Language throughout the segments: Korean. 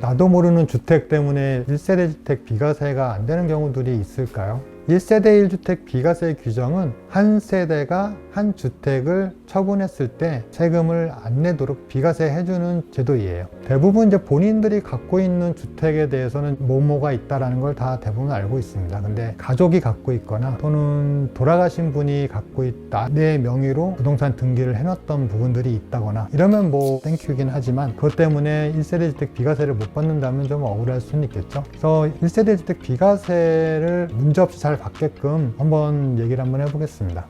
나도 모르는 주택 때문에 1세대 주택 비과세가 안 되는 경우들이 있을까요? 1세대 1주택 비과세 규정은 한 세대가 한 주택을 처분했을 때 세금을 안 내도록 비과세 해주는 제도이에요. 대부분 이제 본인들이 갖고 있는 주택에 대해서는 뭐뭐가 있다라는 걸 다 대부분 알고 있습니다. 근데 가족이 갖고 있거나 또는 돌아가신 분이 갖고 있다, 내 명의로 부동산 등기를 해놨던 부분들이 있다거나 이러면 뭐 땡큐긴 하지만 그것 때문에 1세대 주택 비과세를 못 받는다면 좀 억울할 수는 있겠죠. 그래서 1세대 주택 비과세를 문제없이 잘 받게끔 한번 얘기를 한번 해보겠습니다.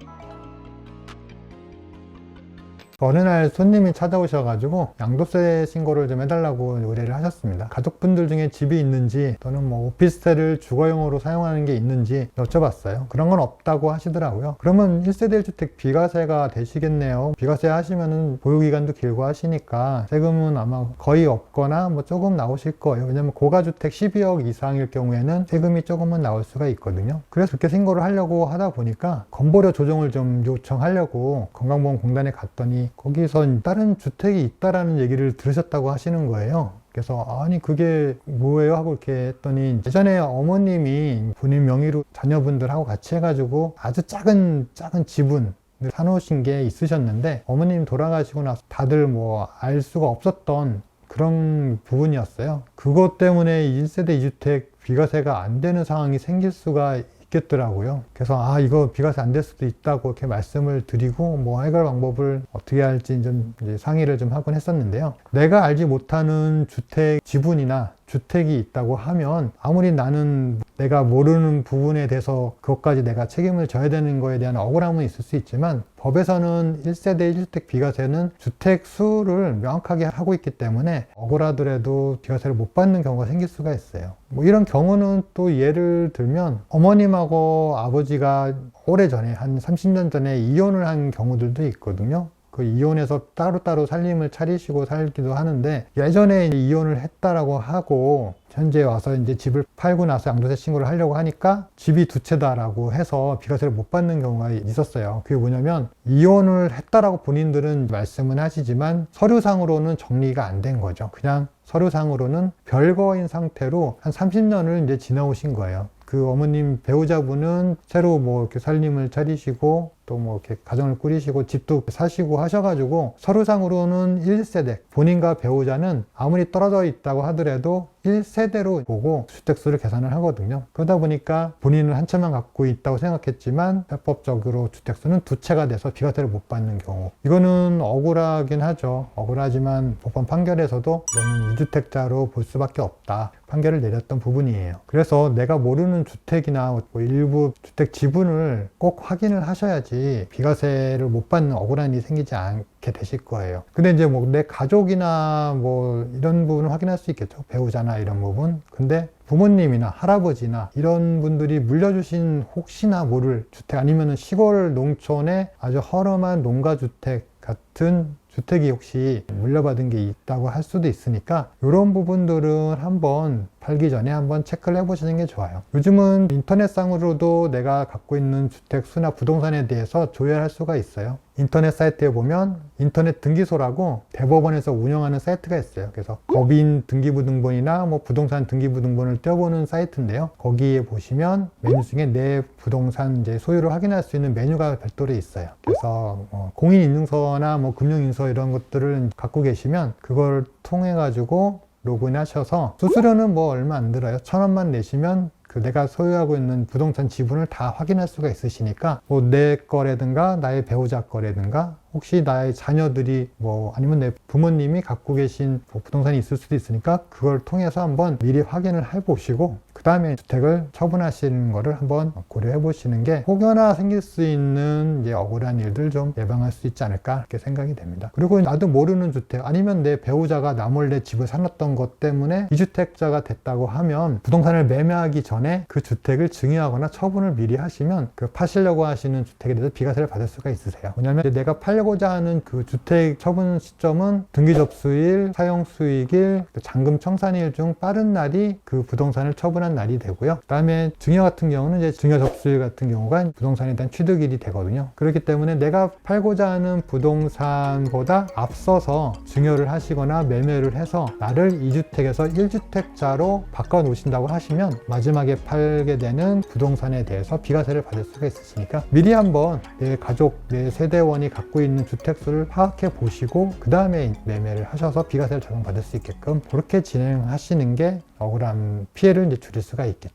어느 날 손님이 찾아오셔가지고 양도세 신고를 좀 해달라고 의뢰를 하셨습니다. 가족분들 중에 집이 있는지 또는 뭐 오피스텔을 주거용으로 사용하는 게 있는지 여쭤봤어요. 그런 건 없다고 하시더라고요. 그러면 1세대 1주택 비과세가 되시겠네요. 비과세 하시면은 보유기간도 길고 하시니까 세금은 아마 거의 없거나 뭐 조금 나오실 거예요. 왜냐면 고가주택 12억 이상일 경우에는 세금이 조금은 나올 수가 있거든요. 그래서 그렇게 신고를 하려고 하다 보니까 건보료 조정을 좀 요청하려고 건강보험공단에 갔더니 거기서 다른 주택이 있다라는 얘기를 들으셨다고 하시는 거예요. 그래서 아니 그게 뭐예요 하고 이렇게 했더니 예전에 어머님이 본인 명의로 자녀분들하고 같이 해가지고 아주 작은 지분 사놓으신 게 있으셨는데 어머님 돌아가시고 나서 다들 뭐 알 수가 없었던 그런 부분이었어요. 그것 때문에 1세대 2주택 비과세가 안 되는 상황이 생길 수가 있겠더라고요. 그래서 이거 비과세 안 될 수도 있다고 이렇게 말씀을 드리고 뭐 해결 방법을 어떻게 할지 좀 이제 상의를 좀 하곤 했었는데요. 내가 알지 못하는 주택 지분이나 주택이 있다고 하면 아무리 나는 내가 모르는 부분에 대해서 그것까지 내가 책임을 져야 되는 거에 대한 억울함은 있을 수 있지만 법에서는 1세대 1주택 비과세는 주택 수를 명확하게 하고 있기 때문에 억울하더라도 비과세를 못 받는 경우가 생길 수가 있어요. 뭐 이런 경우는 또 예를 들면 어머님하고 아버지가 오래전에 한 30년 전에 이혼을 한 경우들도 있거든요. 그 이혼해서 따로따로 살림을 차리시고 살기도 하는데 예전에 이혼을 했다라고 하고 현재 와서 이제 집을 팔고 나서 양도세 신고를 하려고 하니까 집이 두 채다라고 해서 비과세를 못 받는 경우가 있었어요. 그게 뭐냐면 이혼을 했다라고 본인들은 말씀은 하시지만 서류상으로는 정리가 안 된 거죠. 그냥 서류상으로는 별거인 상태로 한 30년을 이제 지나오신 거예요. 그 어머님 배우자분은 새로 뭐 이렇게 살림을 차리시고 또 뭐 이렇게 가정을 꾸리시고 집도 사시고 하셔가지고 서류상으로는 1세대, 본인과 배우자는 아무리 떨어져 있다고 하더라도 1세대로 보고 주택수를 계산을 하거든요. 그러다 보니까 본인은 한 채만 갖고 있다고 생각했지만 합법적으로 주택수는 두 채가 돼서 비과세를 못 받는 경우, 이거는 억울하긴 하죠. 억울하지만 법원 판결에서도 이거는 2주택자로 볼 수밖에 없다 판결을 내렸던 부분이에요. 그래서 내가 모르는 주택이나 뭐 일부 주택 지분을 꼭 확인을 하셔야지 비과세를 못 받는 억울한 일이 생기지 않게 되실 거예요. 근데 이제 뭐 내 가족이나 뭐 이런 부분을 확인할 수 있겠죠. 배우자나 이런 부분. 근데 부모님이나 할아버지나 이런 분들이 물려주신 혹시나 모를 주택 아니면은 시골 농촌에 아주 허름한 농가주택 같은 주택이 혹시 물려받은 게 있다고 할 수도 있으니까 이런 부분들은 한번 팔기 전에 한번 체크를 해보시는 게 좋아요. 요즘은 인터넷상으로도 내가 갖고 있는 주택 수나 부동산에 대해서 조회할 수가 있어요. 인터넷 사이트에 보면 인터넷 등기소라고 대법원에서 운영하는 사이트가 있어요. 그래서 법인 등기부등본이나 뭐 부동산 등기부등본을 떼어보는 사이트인데요. 거기에 보시면 메뉴 중에 내 부동산 이제 소유를 확인할 수 있는 메뉴가 별도로 있어요. 그래서 공인인증서나 뭐 금융인서 이런 것들을 갖고 계시면 그걸 통해 가지고 로그인 하셔서 수수료는 뭐 얼마 안 들어요. 1,000원만 내시면 그 내가 소유하고 있는 부동산 지분을 다 확인할 수가 있으시니까 뭐 내 거라든가 나의 배우자 거라든가 혹시 나의 자녀들이 뭐 아니면 내 부모님이 갖고 계신 뭐 부동산이 있을 수도 있으니까 그걸 통해서 한번 미리 확인을 해보시고 그 다음에 주택을 처분하시는 거를 한번 고려해 보시는 게 혹여나 생길 수 있는 이제 억울한 일들 좀 예방할 수 있지 않을까 이렇게 생각이 됩니다. 그리고 나도 모르는 주택 아니면 내 배우자가 나 몰래 집을 사놨던 것 때문에 2주택자가 됐다고 하면 부동산을 매매하기 전에 그 주택을 증여하거나 처분을 미리 하시면 그 파시려고 하시는 주택에 대해서 비과세를 받을 수가 있으세요. 왜냐하면 내가 팔려고자 하는 그 주택 처분 시점은 등기 접수일, 사용 수익일, 잔금 청산일 중 빠른 날이 그 부동산을 처분한 확정되는 날이 되고요. 그 다음에 증여 같은 경우는 이제 증여 접수일 같은 경우가 부동산에 대한 취득일이 되거든요. 그렇기 때문에 내가 팔고자 하는 부동산보다 앞서서 증여를 하시거나 매매를 해서 나를 2주택에서 1주택자로 바꿔 놓으신다고 하시면 마지막에 팔게 되는 부동산에 대해서 비과세를 받을 수가 있으시니까 미리 한번 내 가족, 내 세대원이 갖고 있는 주택수를 파악해 보시고 그 다음에 매매를 하셔서 비과세를 적용받을 수 있게끔 그렇게 진행하시는 게 억울한 피해를 이제 줄일 수가 있겠죠.